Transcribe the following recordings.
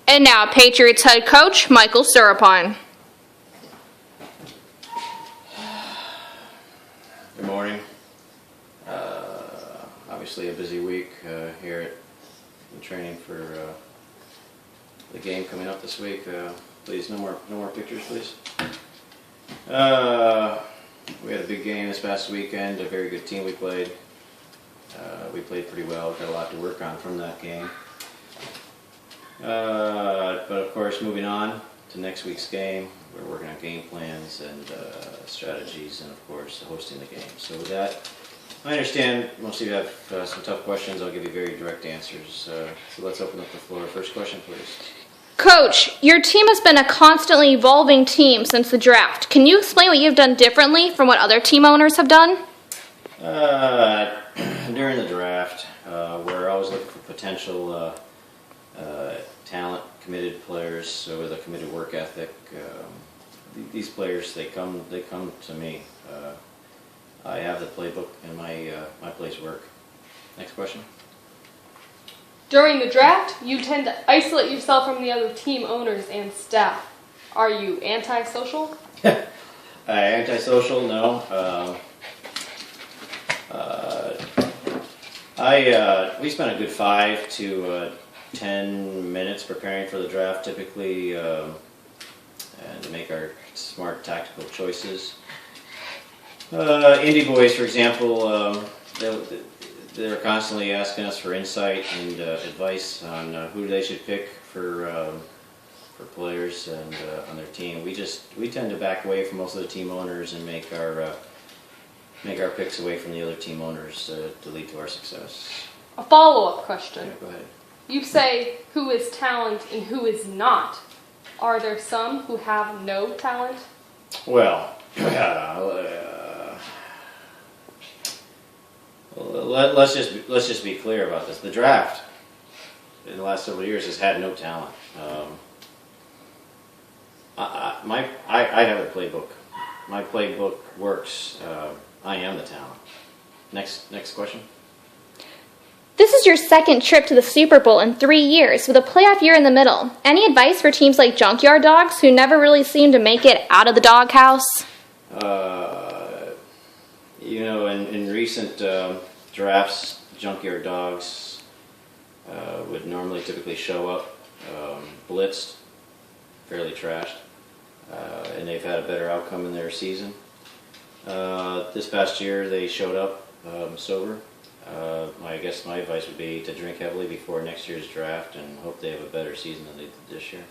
And now, Patriots head coach Michael Surapine. Good morning. Obviously a busy week here in training for the game coming up this week. Please, no more pictures, please. We had a big game this past weekend. A very good team we played. We played pretty well. Got a lot to work on from that game. But of course, moving on to next week's game, we're working on game plans and strategies, and of course, hosting the game. So with that, I understand most of you have some tough questions. I'll give you very direct answers. So let's open up the floor. First question, please. Coach, your team has been a constantly evolving team since the draft. Can you explain what you've done differently from what other team owners have done? During the draft, we're always looking for potential talent, committed players with a committed work ethic. These players, they come to me. I have the playbook, and my plays work. Next question. During the draft, you tend to isolate yourself from the other team owners and staff. Are you antisocial? Antisocial? No. We spent a good 5 to 10 minutes preparing for the draft, typically, and to make our smart tactical choices. Indie boys, for example, they're constantly asking us for insight and advice on who they should pick for players and on their team. We tend to back away from most of the team owners and make our picks away from the other team owners to lead to our success. A follow-up question. Yeah, go ahead. You say who is talent and who is not. Are there some who have no talent? Well, let's just be clear about this. The draft in the last several years has had no talent. I have a playbook. My playbook works. I am the talent. Next question. This is your second trip to the Super Bowl in 3 years, with a playoff year in the middle. Any advice for teams like Junkyard Dogs, who never really seem to make it out of the doghouse? In recent drafts, Junkyard Dogs would typically show up blitzed, fairly trashed, and they've had a better outcome in their season. This past year, they showed up sober. I guess my advice would be to drink heavily before next year's draft and hope they have a better season than they did this year.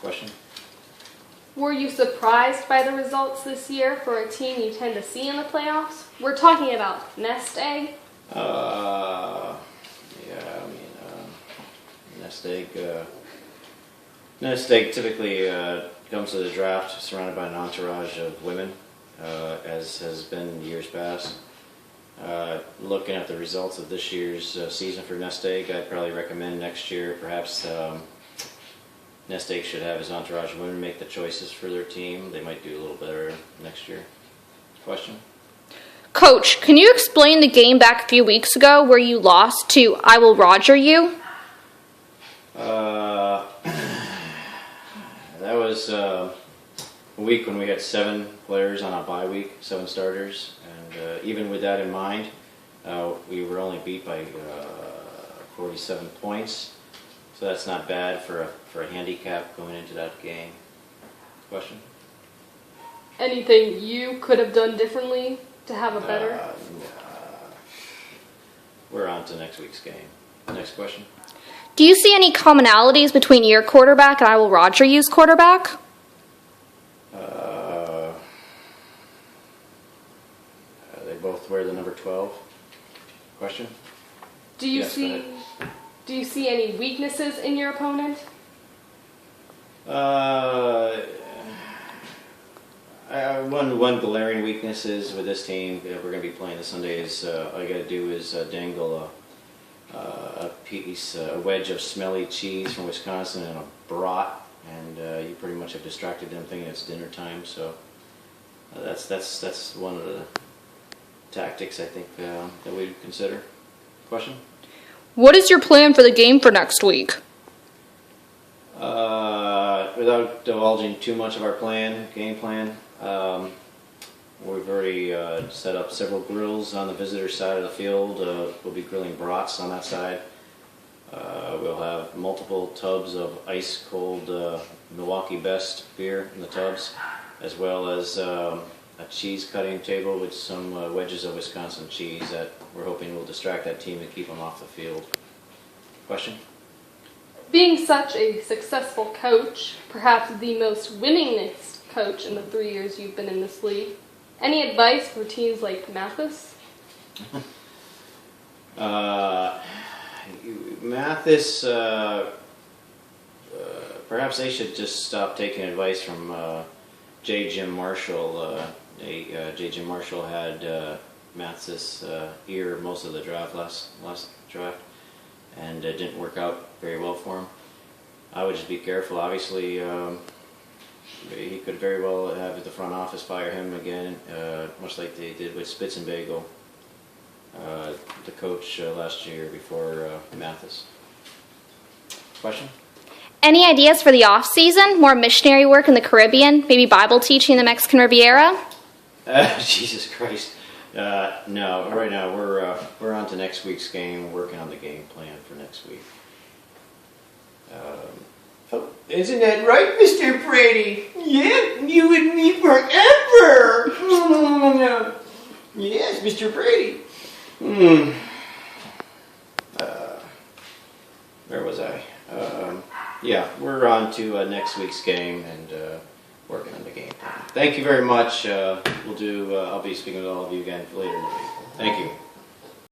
Question? Were you surprised by the results this year for a team you tend to see in the playoffs? We're talking about Nest Egg. Nest Egg typically comes to the draft surrounded by an entourage of women, as has been years past. Looking at the results of this year's season for Nest Egg, I'd probably recommend next year perhaps Nest Egg should have his entourage of women make the choices for their team. They might do a little better next year. Question? Coach, can you explain the game back a few weeks ago where you lost to I Will Roger You? That was a week when we had 7 players on a bye week, 7 starters, and even with that in mind, we were only beat by 47 points, so that's not bad for a handicap going into that game. Question? Anything you could have done differently to have a better? We're on to next week's game. Next question. Do you see any commonalities between your quarterback and I Will Roger You's quarterback? They both wear the number 12. Question? Do you see any weaknesses in your opponent? One glaring weakness is with this team we're going to be playing this Sunday is all you got to do is dangle a wedge of smelly cheese from Wisconsin and a brat, and you pretty much have distracted them thinking it's dinner time. So that's one of the tactics I think that we'd consider. Question? What is your plan for the game for next week? Without divulging too much of our game plan, we've already set up several grills on the visitor side of the field. We'll be grilling brats on that side. We'll have multiple tubs of ice cold Milwaukee Best beer in the tubs, as well as a cheese cutting table with some wedges of Wisconsin cheese that we're hoping will distract that team and keep them off the field. Question? Being such a successful coach, perhaps the most winningest coach in the 3 years you've been in this league, any advice for teams like Mathis? Mathis, perhaps they should just stop taking advice from J. Jim Marshall. J. Jim Marshall had Mathis' ear most of the draft last draft, and it didn't work out very well for him. I would just be careful. Obviously, he could very well have the front office fire him again, much like they did with Spitzenbagel, the coach last year before Mathis. Question? Any ideas for the off season? More missionary work in the Caribbean? Maybe Bible teaching in the Mexican Riviera? Jesus Christ. No, right now we're on to next week's game, working on the game plan for next week. Isn't that right, Mr. Brady? Yeah, you and me forever. Yes, Mr. Brady. Where was I? Yeah, we're on to next week's game and working on the game plan. Thank you very much. I'll be speaking with all of you again later in the week. Thank you.